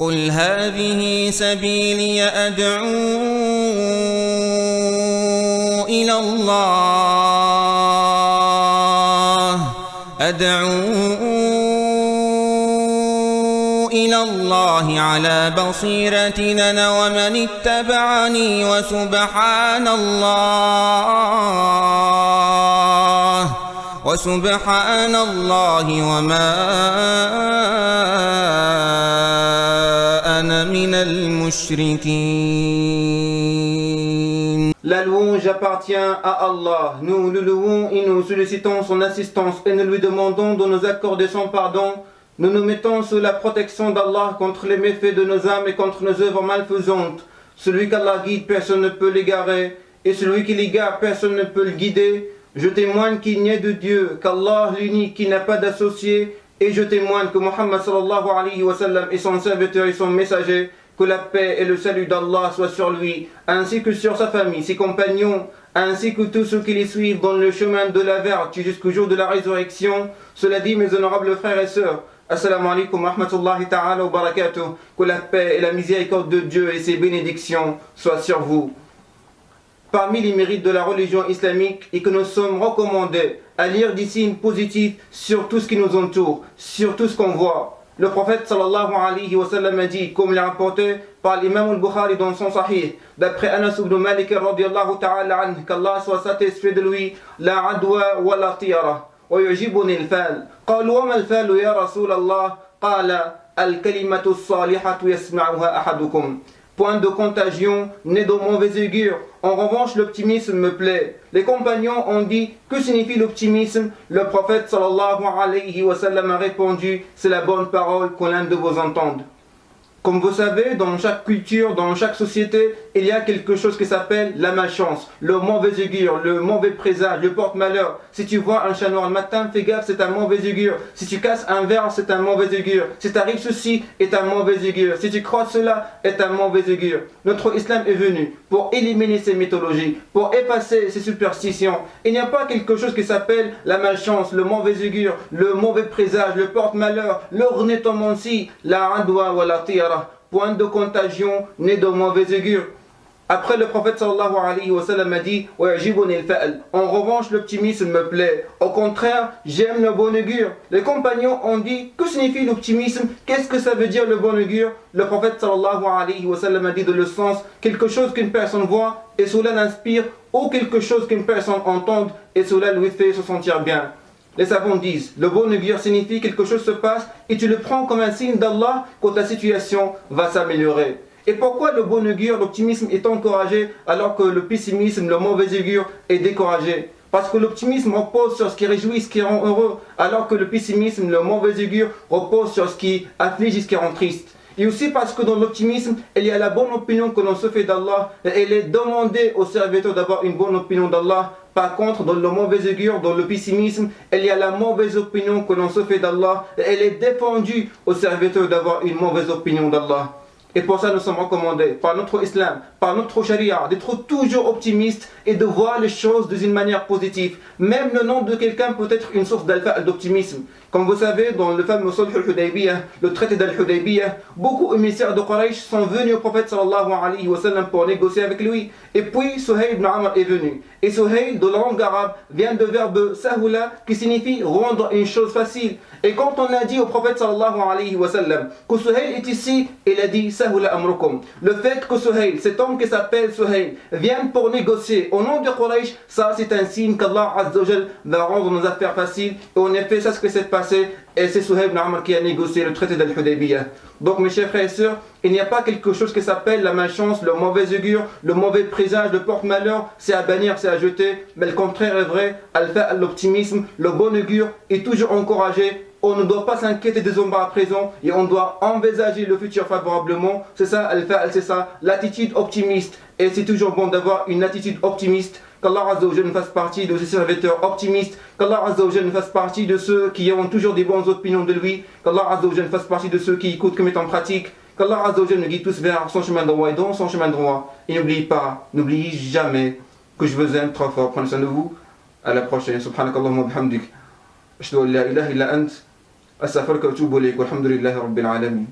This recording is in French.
قل هذه سبيلي أدعو إلى الله على بصيرة أنا ومن اتبعني وسبحان الله وما أنا من المشركين. La louange appartient à Allah. Nous le louons et nous sollicitons son assistance et nous lui demandons de nous accorder son pardon. Nous nous mettons sous la protection d'Allah contre les méfaits de nos âmes et contre nos œuvres malfaisantes. Celui qu'Allah guide, personne ne peut l'égarer. Et celui qui l'égare, personne ne peut le guider. Je témoigne qu'il n'y a de Dieu, qu'Allah l'unique, qui n'a pas d'associé. Et je témoigne que Muhammad sallallahu alayhi wa sallam est son serviteur et son messager. Que la paix et le salut d'Allah soient sur lui, ainsi que sur sa famille, ses compagnons, ainsi que tous ceux qui les suivent dans le chemin de la vertu jusqu'au jour de la résurrection. Cela dit, mes honorables frères et sœurs, Assalamu alaikum wa rahmatullahi ta'ala wa barakatuh. Que la paix et la miséricorde de Dieu et ses bénédictions soient sur vous. Parmi les mérites de la religion islamique est que nous sommes recommandés à lire des signes positifs sur tout ce qui nous entoure, sur tout ce qu'on voit. Le prophète sallallahu alayhi wa sallam a dit, comme l'a rapporté par l'imam al-Bukhari dans son sahih, d'après Anas ibn Malik radiyallahu ta'ala anhu, qu'Allah soit satisfait de lui, la adwa wa la tiyara, wa yujibuni al-fal. قالوا وما الفال يا رسول الله قال الكلمة الصالحة يسمعها أحدكم. Point de contagion, né de mauvais augure. En revanche, l'optimisme me plaît. Les compagnons ont dit, que signifie l'optimisme? Le prophète sallallahu alayhi wa sallam a répondu, c'est la bonne parole que l'un de vous entende. Comme vous savez, dans chaque culture, dans chaque société, il y a quelque chose qui s'appelle la malchance, le mauvais augure, le mauvais présage, le porte-malheur. Si tu vois un chat noir le matin, fais gaffe, c'est un mauvais augure. Si tu casses un verre, c'est un mauvais augure. Si t'arrive ceci, est un mauvais augure. Si tu crois cela, est un mauvais augure. Notre islam est venu pour éliminer ces mythologies, pour effacer ces superstitions. Il n'y a pas quelque chose qui s'appelle la malchance, le mauvais augure, le mauvais présage, le porte-malheur, l'ornithomancie, la adwa wa la tiyara. Point de contagion, né de mauvais augure. Après, le prophète sallallahu alayhi wa sallam a dit, en revanche, l'optimisme me plaît. Au contraire, j'aime le bon augure. Les compagnons ont dit, que signifie l'optimisme? Qu'est-ce que ça veut dire le bon augure? Le prophète sallallahu alayhi wa sallam a dit dans le sens, quelque chose qu'une personne voit et cela l'inspire, ou quelque chose qu'une personne entende et cela lui fait se sentir bien. Les savants disent, le bon augure signifie quelque chose se passe et tu le prends comme un signe d'Allah que ta situation va s'améliorer. Et pourquoi le bon augure, l'optimisme est encouragé alors que le pessimisme, le mauvais augure est découragé? Parce que l'optimisme repose sur ce qui réjouit, ce qui rend heureux, alors que le pessimisme, le mauvais augure repose sur ce qui afflige et ce qui rend triste. Et aussi parce que dans l'optimisme, il y a la bonne opinion que l'on se fait d'Allah et il est demandé aux serviteurs d'avoir une bonne opinion d'Allah. Par contre, dans le mauvais augure, dans le pessimisme, il y a la mauvaise opinion que l'on se fait d'Allah et elle est défendue aux serviteurs d'avoir une mauvaise opinion d'Allah. Et pour ça, nous sommes recommandés par notre islam, par notre charia, d'être toujours optimistes et de voir les choses d'une manière positive. Même le nom de quelqu'un peut être une source d'optimisme. Comme vous savez, dans le fameux Sulh al-Hudaybiyah, le traité d'al-Hudaybiyah, beaucoup émissaires de Quraysh sont venus au prophète sallallahu alayhi wa sallam pour négocier avec lui. Et puis Suhayl ibn Amr est venu. Et Suhayl, de la langue arabe, vient du verbe sahula, qui signifie rendre une chose facile. Et quand on a dit au prophète sallallahu alayhi wa sallam que Suhayl est ici, il a dit sahula amrukum. Le fait que Suhayl, cet homme qui s'appelle Suhayl, vienne pour négocier au nom de Quraysh, ça c'est un signe qu'Allah Azza wa Jal va rendre nos affaires faciles. Et en effet, c'est ce qui s'est passé. Et c'est Suhayl ibn Amr qui a négocié le traité d'al-Hudaybiyah. Donc mes chers frères et sœurs, il n'y a pas quelque chose qui s'appelle la malchance, le mauvais augure, le mauvais présage, le porte-malheur, c'est à bannir, c'est à jeter. Mais le contraire est vrai, l'optimisme, le bon augure est toujours encouragé. On ne doit pas s'inquiéter des embarras présents et on doit envisager le futur favorablement. C'est ça, c'est ça, l'attitude optimiste. Et c'est toujours bon d'avoir une attitude optimiste. Qu'Allah Azza wa Jalla nous fasse partie de ses serviteurs optimistes. Qu'Allah Azza wa Jalla nous fasse partie de ceux qui ont toujours des bonnes opinions de lui. Qu'Allah Azza wa Jalla nous fasse partie de ceux qui écoutent, qui mettent en pratique. Qu'Allah Azza wa Jalla nous guide tous vers son chemin droit et dans son chemin droit. Et n'oubliez jamais que je vous aime trop fort. Prenez soin de vous. À la prochaine. Subhanakallahumma bihamdik. Ashhadu an la ilaha illa ant. Astaghfiruka wa atubu ilayk. Walhamdulillahi rabbil alamin.